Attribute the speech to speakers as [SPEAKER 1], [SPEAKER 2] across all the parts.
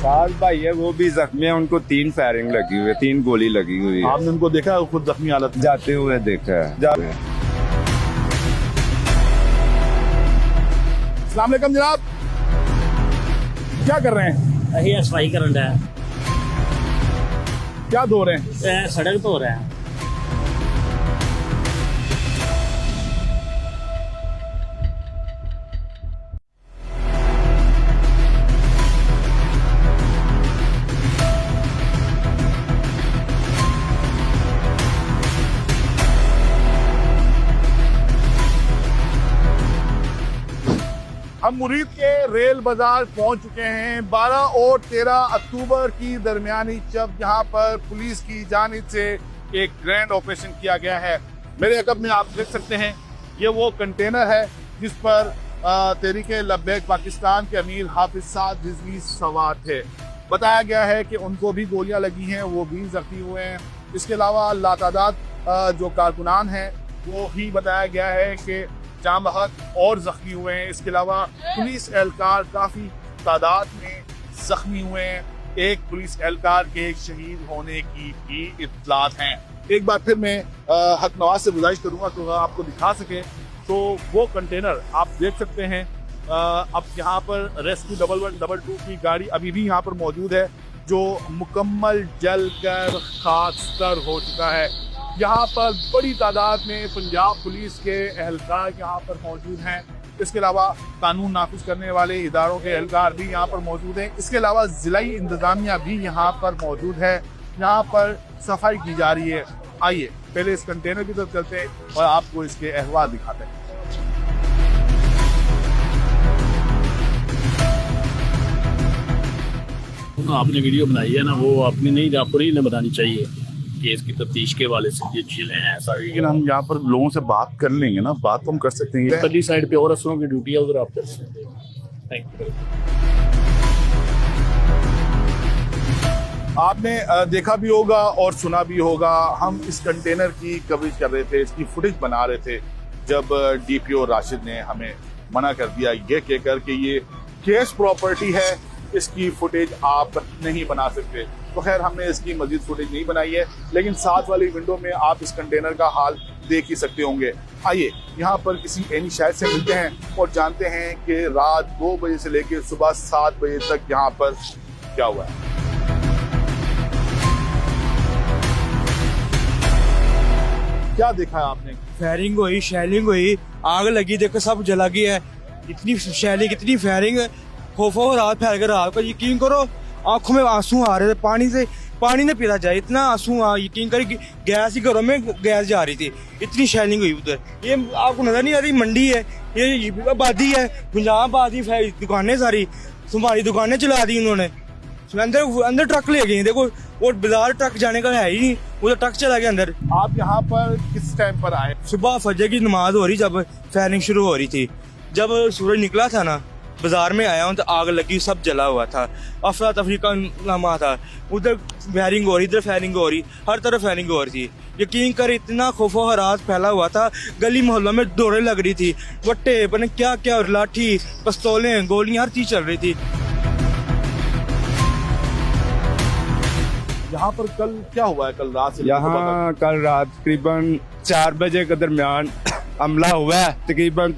[SPEAKER 1] साल भाई है, वो भी जख्मी है, उनको 3 फायरिंग लगी हुई है, 3 गोली लगी हुई है।
[SPEAKER 2] आपने उनको देखा है खुद जख्मी हालत में?
[SPEAKER 1] जाते हुए देखा है।
[SPEAKER 2] अस्सलाम वालेकुम जनाब, क्या कर रहे हैं?
[SPEAKER 3] अही सफाई करन रहा है,
[SPEAKER 2] क्या धो रहे हैं?
[SPEAKER 3] सड़क धो रहा है।
[SPEAKER 2] हम मुरीद के रेल बाजार पहुंच चुके हैं। 12 और 13 अक्टूबर की दरमियानी जब यहाँ पर पुलिस की जानिब से एक ग्रैंड ऑपरेशन किया गया है। मेरे अकब में आप देख सकते हैं, ये वो कंटेनर है जिस पर तहरीके लब्बैक पाकिस्तान के अमीर हाफिज साद रिजवी सवार थे। बताया गया है कि उनको भी गोलियां लगी हैं, वो भी जख्मी हुए हैं। इसके अलावा लातादाद जो कारकुनान हैं वो ही बताया गया है कि जाम बहक और जख्मी हुए हैं। इसके अलावा पुलिस एहलकार काफ़ी तादाद में जख्मी हुए हैं। एक पुलिस एहलकार के शहीद होने की भी इत्तलात हैं। एक बार फिर मैं हक नवाज से गुजारिश करूंगा तो आपको दिखा सके तो वो कंटेनर आप देख सकते हैं। अब यहाँ पर रेस्क्यू 1112 की गाड़ी अभी भी यहाँ पर मौजूद है, जो मुकम्मल जल कर खाकस्तर हो चुका है। यहाँ पर बड़ी तादाद में पंजाब पुलिस के एहलकार यहाँ पर मौजूद हैं। इसके अलावा कानून नाफिज करने वाले इदारों के एहलकार भी यहाँ पर मौजूद हैं। इसके अलावा ज़िलाई इंतज़ामिया भी यहाँ पर मौजूद है। यहाँ पर सफाई की जा रही है। आइए पहले इस कंटेनर की तरफ चलते हैं और आपको इसके अहवाल दिखाते हैं।
[SPEAKER 4] आपने वीडियो बनाई है ना, वो आपने नहीं, आपको नहीं बनानी चाहिए केस की तफ्तीश के वाले से। ये चीज़ें हैं ऐसा,
[SPEAKER 2] लेकिन हम यहाँ पर लोगों से बात कर लेंगे ना, बात तो हम कर सकते हैं।
[SPEAKER 4] पल्ली साइड पे और अफसरों की ड्यूटी है, उधर आप कर सकते हैं। Thank you.
[SPEAKER 2] आपने देखा भी होगा और सुना भी होगा, हम इस कंटेनर की कवरेज कर रहे थे, इसकी फुटेज बना रहे थे, जब डीपीओ राशिद ने हमें मना कर दिया ये कहकर कि ये केस प्रॉपर्टी है, इसकी फुटेज आप नहीं बना सकते। तो खैर हमने इसकी मजीद फुटेज नहीं बनाई है, लेकिन साथ वाली विंडो में आप इस कंटेनर का हाल देख ही सकते होंगे। आइए यहाँ पर किसी एनी शायद से मिलते हैं और जानते हैं कि रात 2 बजे से लेकर सुबह 7 बजे तक यहाँ पर क्या हुआ है। क्या देखा है आपने?
[SPEAKER 5] फायरिंग हुई, शेलिंग हुई, आग लगी, देखो सब जला गया है। इतनी शेलिंग, इतनी फायरिंग, खौफो रात फैल कर रात को यकीन करो आंखों में आंसू आ रहे थे। पानी ने पीना चाहिए, इतना आंसू यकीन करें गैस ही घरों में गैस जा रही थी, इतनी शेलिंग हुई उधर। ये आपको नजर नहीं आ रही, मंडी है ये, आबादी है, पंजाब आबादी, दुकानें सारी, तुम्हारी दुकानें चला दी उन्होंने। अंदर ट्रक ले गए, देखो और बाजार ट्रक जाने का है ही नहीं, उधर ट्रक चला गया अंदर।
[SPEAKER 2] आप यहाँ पर किस टाइम पर आए?
[SPEAKER 5] सुबह फजर की नमाज हो रही, जब फायरिंग शुरू हो रही थी, जब सूरज निकला था ना, बाजार में आया हूँ तो आग लगी, सब जला हुआ था, अफरा तफरी का लम्हा था। उधर फायरिंग हो रही, इधर फायरिंग हो रही, हर तरफ फायरिंग हो रही थी। यकीन कर इतना खौफो हरास फैला हुआ था, गली मोहल्लों में दौड़े लग रही थी, वट्टे पता क्या क्या, लाठी, पिस्तौलें, गोलियां, हर चीज चल रही थी।
[SPEAKER 2] यहाँ पर कल क्या हुआ है? कल रात से
[SPEAKER 1] यहाँ कल रात तकरीबन 4 बजे के दरमियान हमला हुआ है। तकरीबन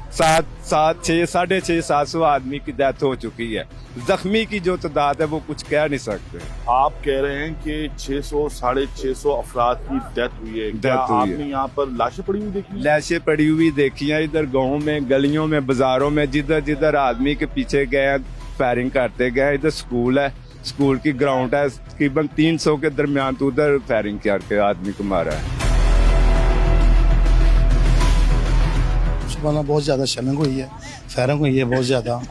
[SPEAKER 1] 650-700 आदमी की डेथ हो चुकी है। जख्मी की जो तादाद है वो कुछ कह नहीं सकते।
[SPEAKER 2] आप कह रहे हैं कि 600-650 अफराद की डेथ हुई है। क्या आपने यहाँ पर लाशें पड़ी हुई देखी?
[SPEAKER 1] लाशें पड़ी हुई देखी हैं इधर गाँव में, गलियों में, बाजारों में, जिधर जिधर आदमी के पीछे गए फायरिंग करते गए। इधर स्कूल है, स्कूल की ग्राउंड है, तकरीबन 300 के दरमियान, तो उधर फायरिंग करके आदमी को मारा है।
[SPEAKER 6] बहुत ज़्यादा शेलिंग हुई है, फायरिंग हुई है, बहुत ज़्यादा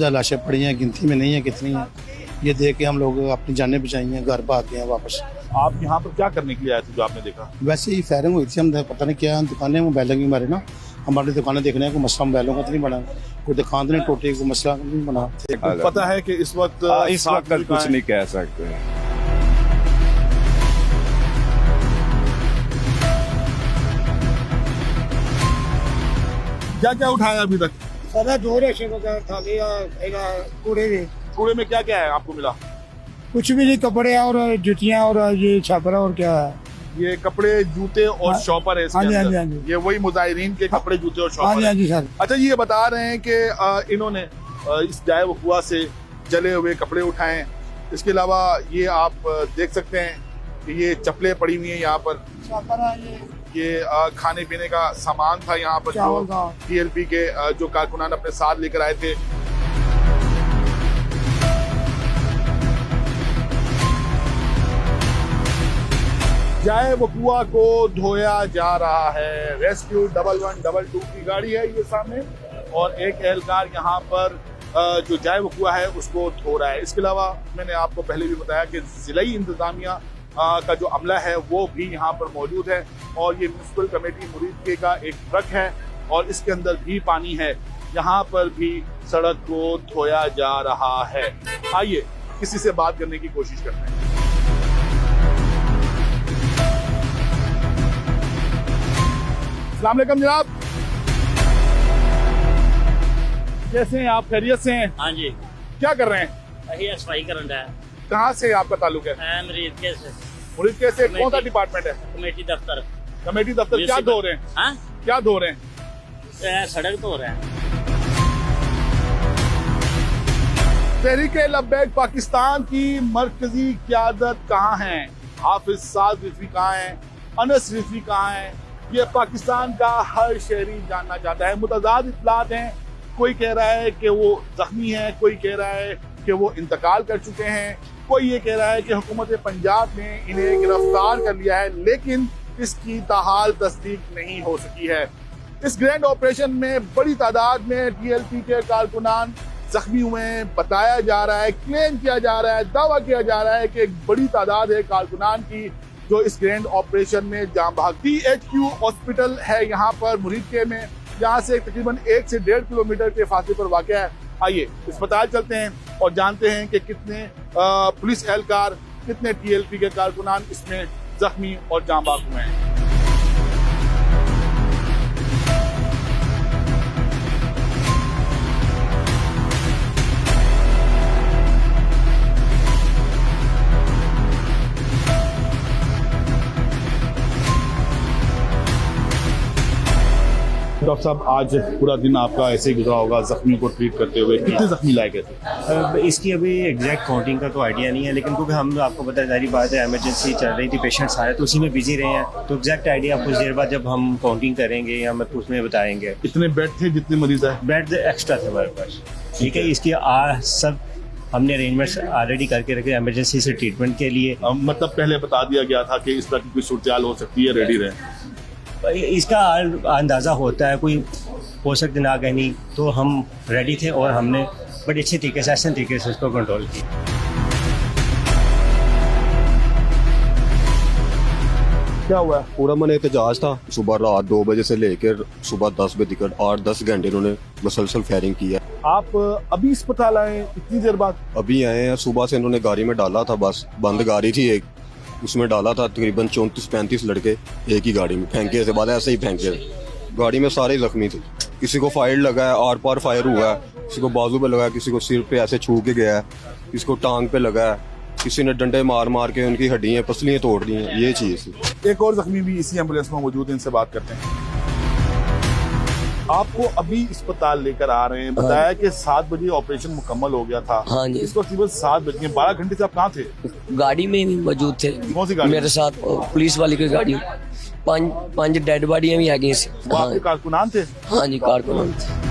[SPEAKER 6] लाशें पड़ी हैं, गिनती में नहीं है कितनी हैं। ये देख के हम लोग अपनी जानें बचाई हैं, घर भाग गए हैं वापस।
[SPEAKER 2] आप यहाँ पर क्या करने के लिए आए थे जो आपने देखा?
[SPEAKER 6] वैसे ही फायरिंग हुई थी, हम पता नहीं क्या दुकानें मोबाइलों की मारे ना, हमारी दुकानें देखने कोई मसला मोबाइलों का तो नहीं बना, कोई दुकान तो नहीं टूटी, कोई मसला नहीं बना।
[SPEAKER 2] पता है कि इस वक्त
[SPEAKER 1] कुछ नहीं कह सकते।
[SPEAKER 2] क्या क्या उठाया अभी तक?
[SPEAKER 7] सारा दो रेशे वगैरह थाली कूड़े दे
[SPEAKER 2] कूड़े में क्या क्या है आपको मिला?
[SPEAKER 7] कुछ भी नहीं, कपड़े और जुतियां और ये छापरा और क्या है।
[SPEAKER 2] ये कपड़े, जूते और
[SPEAKER 7] हाँ,
[SPEAKER 2] शॉपर है इसके
[SPEAKER 7] हाँ जी,
[SPEAKER 2] अंदर।
[SPEAKER 7] हाँ जी, हाँ जी।
[SPEAKER 2] ये वही मुजाहिरीन के कपड़े, जूते और
[SPEAKER 7] हाँ
[SPEAKER 2] शॉपर
[SPEAKER 7] जी,
[SPEAKER 2] है।
[SPEAKER 7] हाँ जी सर।
[SPEAKER 2] अच्छा, ये बता रहे हैं कि इन्होंने इस जाए वकुआ से जले हुए कपड़े उठाए। इसके अलावा ये आप देख सकते हैं कि ये चप्पलें पड़ी हुई हैं यहाँ पर।
[SPEAKER 7] छापरा
[SPEAKER 2] ये खाने पीने का सामान था यहाँ पर,
[SPEAKER 7] चावल
[SPEAKER 2] जो
[SPEAKER 7] का।
[SPEAKER 2] TLP के जो कारकुनान अपने साथ लेकर आए थे। जाए वकुआ को धोया जा रहा है। रेस्क्यू 1112 की गाड़ी है ये सामने, और एक एहलकार यहाँ पर जो जाए वकुआ है उसको धो रहा है। इसके अलावा मैंने आपको पहले भी बताया कि जिलाई इंतजामिया का जो अमला है वो भी यहाँ पर मौजूद है, और ये म्यूनसिपल कमेटी मुरीद का एक ट्रक है और इसके अंदर भी पानी है। यहाँ पर भी सड़क को धोया जा रहा है। आइए किसी से बात करने की कोशिश करते हैं। अस्सलाम वालेकुम जनाब, कैसे हैं आप? खैरियत से हैं?
[SPEAKER 3] हाँ जी,
[SPEAKER 2] क्या कर रहे हैं?
[SPEAKER 3] यही सफाई करन है।
[SPEAKER 2] कहाँ से आपका ताल्लुक है?
[SPEAKER 3] मरीज कैसे
[SPEAKER 2] मुरीद कैसे? कौन सा
[SPEAKER 3] कमेटी।
[SPEAKER 2] डिपार्टमेंट है?
[SPEAKER 3] कमेटी दफ्तर।
[SPEAKER 2] कमेटी दफ्तर। क्या धो रहे हैं?
[SPEAKER 3] हाँ,
[SPEAKER 2] क्या धो रहे हैं?
[SPEAKER 3] सड़क धो रहे हैं।
[SPEAKER 2] तहरीके लब्बैक पाकिस्तान की मरकजी क़यादत कहाँ है? हाफिज साद रिजवी कहाँ है? अनस रिजवी कहाँ है? ये पाकिस्तान का हर शहरी जानना चाहता है। मुतज़ाद इत्तलात हैं, कोई कह रहा है कि वो जख्मी है, कोई कह रहा है कि वो इंतकाल कर चुके हैं, कोई ये कह रहा है कि हुकूमत पंजाब ने इन्हें गिरफ्तार कर लिया है, लेकिन इसकी ताहाल तस्दीक नहीं हो सकी है। इस ग्रैंड ऑपरेशन में बड़ी तादाद में TLP के कारकुनान जख्मी हुए हैं। बताया जा रहा है, क्लेम किया जा रहा है, दावा किया जा रहा है कि एक बड़ी तादाद है कारकुनान की जो इस ग्रैंड ऑपरेशन में जान भाग। THQ हॉस्पिटल है यहाँ पर मुरीद में, यहाँ से तकरीबन 1 से 1.5 किलोमीटर के फासले पर वाक़ है। आइए अस्पताल चलते हैं और जानते हैं कि कितने पुलिस एहलकार, कितने TLP के कारकुनान इसमें जख्मी और जान भाग हुए हैं। डॉक्टर साहब, आज पूरा दिन आपका ऐसे ही गुजरा होगा जख्मियों को ट्रीट करते हुए। कितने जख्मी लाए गए थे?
[SPEAKER 8] इसकी अभी एग्जैक्ट काउंटिंग का तो आइडिया नहीं है, लेकिन क्योंकि हम आपको पता है सारी बात है, इमरजेंसी चल रही थी, पेशेंट्स आए तो उसी में बिजी रहे हैं, तो एग्जैक्ट आइडिया कुछ देर बाद जब हम काउंटिंग करेंगे या मतलब उसमें बताएंगे।
[SPEAKER 2] इतने बेड थे जितने मरीज आए?
[SPEAKER 8] बेड एक्स्ट्रा थे हमारे पास, ठीक है। इसकी सब हमने अरेंजमेंट्स ऑलरेडी करके रखे इमरजेंसी से ट्रीटमेंट के लिए।
[SPEAKER 2] मतलब पहले बता दिया गया था कि इस तरह की कोई सूरत हो सकती है, रेडी रहे।
[SPEAKER 8] इसका अंदाज़ा होता है, कोई हो सकती ना कहनी, तो हम रेडी थे और हमने बड़ी अच्छी तरीके से, आसान तरीके से उसको कंट्रोल किया।
[SPEAKER 2] क्या हुआ?
[SPEAKER 9] पूरा मन एहतजाज था। सुबह रात 2 बजे से लेकर सुबह 10 बजे तक 8-10 घंटे इन्होंने मुसलसल फायरिंग की है।
[SPEAKER 2] आप अभी अस्पताल आए इतनी देर बाद?
[SPEAKER 9] अभी आए हैं। सुबह से इन्होंने गाड़ी में डाला था, बस बंद गाड़ी थी एक, उसमें डाला था तकरीबन 34-35 लड़के एक ही गाड़ी में, फेंके से बाद ऐसे ही फेंके। गाड़ी में सारे जख्मी थे, किसी को फायर लगा है, आर पार फायर हुआ है, किसी को बाजू पे लगा है, किसी को सिर पे ऐसे छू के गया है, किसी को टांग पे लगा है, किसी ने डंडे मार मार के उनकी हड्डियां पसलियां तोड़ दी हैं। ये चीज़ थी।
[SPEAKER 2] एक और जख्मी भी इसी एम्बुलेंस में मौजूद है, इनसे बात करते हैं। आपको अभी अस्पताल लेकर आ रहे हैं, बताया कि 7 बजे ऑपरेशन मुकम्मल हो गया था।
[SPEAKER 10] हाँ जी।
[SPEAKER 2] इसको करीबन 7 बज गए। 12 घंटे से आप कहाँ थे?
[SPEAKER 10] गाड़ी में ही मौजूद थे।
[SPEAKER 2] कौन सी गाड़ी?
[SPEAKER 10] मेरे साथ पुलिस वाली की गाड़ी। 5 डेड बॉडियां भी आ गई।
[SPEAKER 2] वो आपके कारकुनान थे?
[SPEAKER 10] हाँ जी, कारकुनान थे।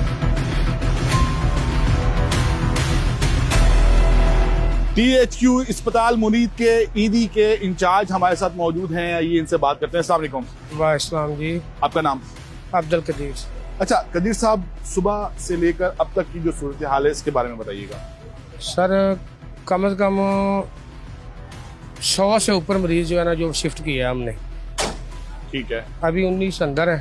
[SPEAKER 2] THQ अस्पताल मुनीद के ईदी के इंचार्ज हमारे साथ मौजूद हैं, ये इनसे बात करते हैं। अस्सलाम वालेकुम।
[SPEAKER 5] वालेकुम जी।
[SPEAKER 2] आपका नाम?
[SPEAKER 5] अब्दुल कदीर।
[SPEAKER 2] अच्छा कदीर साहब, सुबह से लेकर अब तक की जो सूरत हाल है इसके बारे में बताइएगा।
[SPEAKER 5] सर कम से कम 100 से ऊपर मरीज जो है ना, जो शिफ्ट किया हमने।
[SPEAKER 2] ठीक है।
[SPEAKER 5] अभी 19 अंदर है,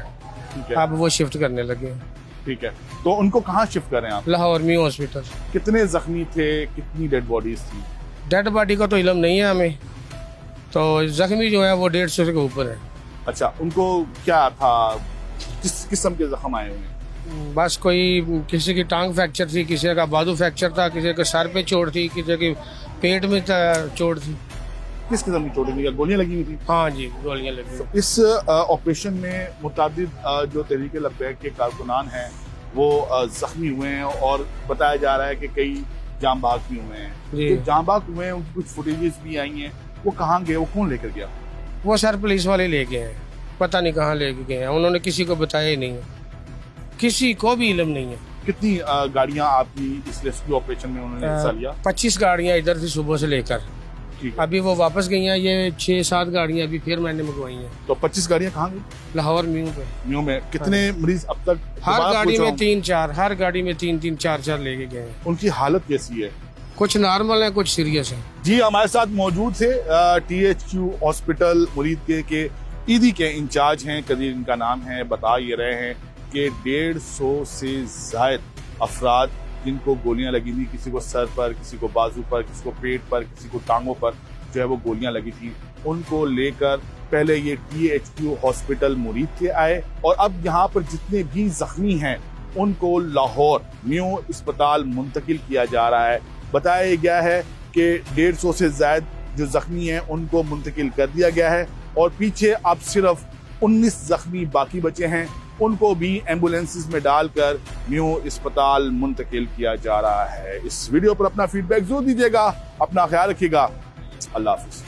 [SPEAKER 2] ठीक है।
[SPEAKER 5] अब वो शिफ्ट करने लगे हैं।
[SPEAKER 2] ठीक है, तो उनको कहाँ शिफ्ट करें आप?
[SPEAKER 5] लाहौर में हॉस्पिटल।
[SPEAKER 2] कितने जख्मी थे, कितनी डेड बॉडीज थी?
[SPEAKER 5] डेड बॉडी का तो इल्म नहीं है हमें, तो जख्मी जो है वो 150 के ऊपर है।
[SPEAKER 2] अच्छा, उनको क्या था, किस किस्म के जख्म आए हुए?
[SPEAKER 11] बस कोई किसी की टांग फ्रैक्चर थी, किसी का बाजू फ्रैक्चर था, किसी के सर पे चोट थी, किसी की पेट में चोट थी।
[SPEAKER 2] किस किस्म की चोटें थी? गोलियां लगी हुई थी?
[SPEAKER 11] हाँ जी, गोलियां लगी।
[SPEAKER 2] इस ऑपरेशन में मुतादिद जो तहरीक लब्बैक के कारकुनान हैं वो जख्मी हुए हैं और बताया जा रहा है कि कई जाम बाग भी हुए हैं। जो जाम बाग हुए हैं उनकी कुछ फुटेजेस भी आई हैं, वो कहाँ गए, वो कौन लेकर गया?
[SPEAKER 11] वो सर पुलिस वाले ले गए हैं, पता नहीं कहाँ लेके गए हैं, उन्होंने किसी को बताया ही नहीं है, किसी को भी इल्म नहीं है।
[SPEAKER 2] कितनी गाड़ियां आपकी इस रेस्क्यू ऑपरेशन में उन्होंने हिस्सा लिया?
[SPEAKER 11] 25 गाड़ियां इधर थी सुबह से लेकर, अभी वो वापस गई हैं। ये 6-7 गाड़ियां अभी फिर मैंने मंगवाई हैं।
[SPEAKER 2] तो 25 गाड़ियां कहाँ गई?
[SPEAKER 11] लाहौर म्यू पे।
[SPEAKER 2] म्यू में कितने मरीज अब तक?
[SPEAKER 11] हर गाड़ी में 3-4, हर गाड़ी में 3-3, 4-4 लेके गए हैं।
[SPEAKER 2] उनकी हालत कैसी है?
[SPEAKER 11] कुछ नॉर्मल है, कुछ सीरियस है।
[SPEAKER 2] जी हमारे साथ मौजूद थे THQ हॉस्पिटल मुरीद के ईदी के इंचार्ज हैं, कदीर इनका नाम है। बता ये रहे हैं कि 150 से जायद अफराद जिनको गोलियां लगी थी, किसी को सर पर, किसी को बाजू पर, किसी को पेट पर, किसी को टांगों पर जो है वो गोलियां लगी थी, उनको लेकर पहले ये THQ हॉस्पिटल मुरीद के आए और अब यहाँ पर जितने भी जख्मी हैं उनको लाहौर न्यू अस्पताल मुंतकिल किया जा रहा है। बताया गया है कि 150 से ज्यादा जो जख्मी हैं उनको मुंतकिल कर दिया गया है और पीछे अब सिर्फ 19 जख्मी बाकी बचे हैं, उनको भी एम्बुलेंसेस में डालकर न्यू अस्पताल मुंतकिल किया जा रहा है। इस वीडियो पर अपना फीडबैक जरूर दीजिएगा, अपना ख्याल रखिएगा। अल्लाह हाफिज।